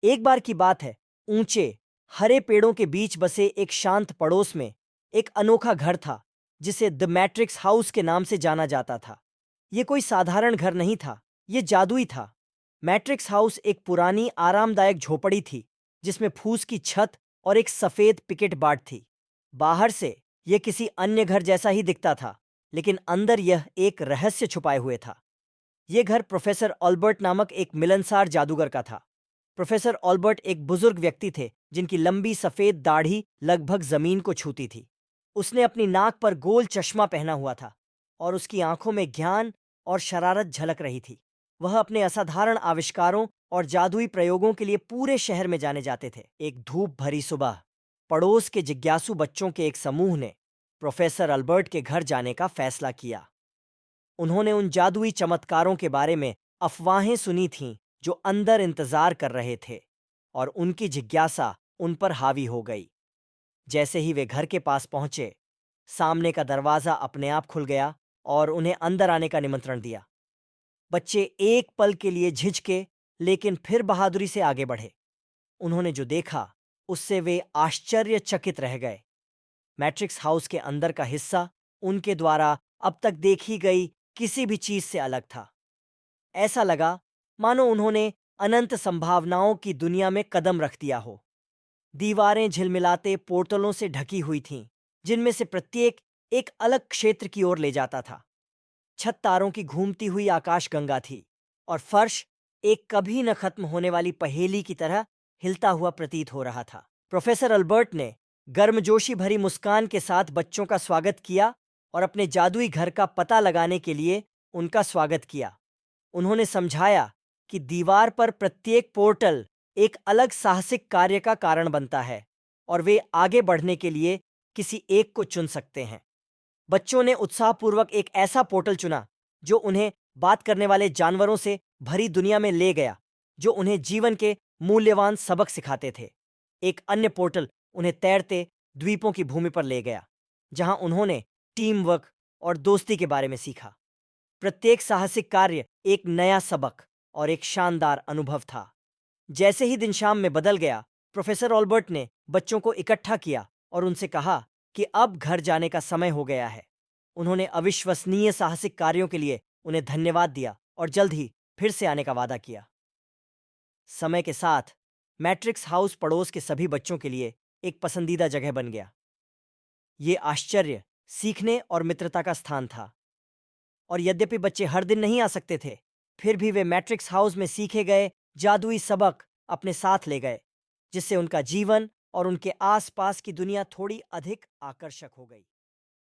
एक बार की बात है, ऊंचे हरे पेड़ों के बीच बसे एक शांत पड़ोस में एक अनोखा घर था, जिसे द मैट्रिक्स हाउस के नाम से जाना जाता था। यह कोई साधारण घर नहीं था, यह जादुई था। मैट्रिक्स हाउस एक पुरानी आरामदायक झोपड़ी थी, जिसमें फूस की छत और एक सफेद पिकेट बाट थी। बाहर से यह किसी अन्य घर जैसा ही दिखता था, लेकिन अंदर यह एक रहस्य छुपाए हुए था। यह घर प्रोफेसर ऑल्बर्ट नामक एक मिलनसार जादूगर का था। प्रोफेसर ऑल्बर्ट एक बुजुर्ग व्यक्ति थे, जिनकी लंबी सफेद दाढ़ी लगभग जमीन को छूती थी। उसने अपनी नाक पर गोल चश्मा पहना हुआ था और उसकी आंखों में ज्ञान और शरारत झलक रही थी। वह अपने असाधारण आविष्कारों और जादुई प्रयोगों के लिए पूरे शहर में जाने जाते थे। एक धूप भरी सुबह, पड़ोस के जिज्ञासु बच्चों के एक समूह ने प्रोफेसर अल्बर्ट के घर जाने का फैसला किया। उन्होंने उन जादुई चमत्कारों के बारे में अफवाहें सुनी थीं जो अंदर इंतजार कर रहे थे, और उनकी जिज्ञासा उन पर हावी हो गई। जैसे ही वे घर के पास पहुंचे, सामने का दरवाजा अपने आप खुल गया और उन्हें अंदर आने का निमंत्रण दिया। बच्चे एक पल के लिए झिझके, लेकिन फिर बहादुरी से आगे बढ़े। उन्होंने जो देखा, उससे वे आश्चर्यचकित रह गए। मैट्रिक्स हाउस के अंदर का हिस्सा उनके द्वारा अब तक देखी गई किसी भी चीज से अलग था। ऐसा लगा मानो उन्होंने अनंत संभावनाओं की दुनिया में कदम रख दिया हो। दीवारें झिलमिलाते पोर्टलों से ढकी हुई थीं, जिनमें से प्रत्येक एक अलग क्षेत्र की ओर ले जाता था। छत तारों की घूमती हुई आकाशगंगा थी, और फर्श एक कभी न खत्म होने वाली पहेली की तरह हिलता हुआ प्रतीत हो रहा था। प्रोफेसर अल्बर्ट ने गर्मजोशी भरी मुस्कान के साथ बच्चों का स्वागत किया और अपने जादुई घर का पता लगाने के लिए उनका स्वागत किया। उन्होंने समझाया कि दीवार पर प्रत्येक पोर्टल एक अलग साहसिक कार्य का कारण बनता है, और वे आगे बढ़ने के लिए किसी एक को चुन सकते हैं। बच्चों ने उत्साहपूर्वक एक ऐसा पोर्टल चुना जो उन्हें बात करने वाले जानवरों से भरी दुनिया में ले गया, जो उन्हें जीवन के मूल्यवान सबक सिखाते थे। एक अन्य पोर्टल उन्हें तैरते द्वीपों की भूमि पर ले गया, जहां उन्होंने टीम वर्क और दोस्ती के बारे में सीखा। प्रत्येक साहसिक कार्य एक नया सबक और एक शानदार अनुभव था। जैसे ही दिन शाम में बदल गया, प्रोफेसर ऑल्बर्ट ने बच्चों को इकट्ठा किया और उनसे कहा कि अब घर जाने का समय हो गया है। उन्होंने अविश्वसनीय साहसिक कार्यों के लिए उन्हें धन्यवाद दिया और जल्द ही फिर से आने का वादा किया। समय के साथ मैट्रिक्स हाउस पड़ोस के सभी बच्चों के लिए एक पसंदीदा जगह बन गया। ये आश्चर्य, सीखने और मित्रता का स्थान था। और यद्यपि बच्चे हर दिन नहीं आ सकते थे, फिर भी वे मैट्रिक्स हाउस में सीखे गए जादुई सबक अपने साथ ले गए, जिससे उनका जीवन और उनके आसपास की दुनिया थोड़ी अधिक आकर्षक हो गई।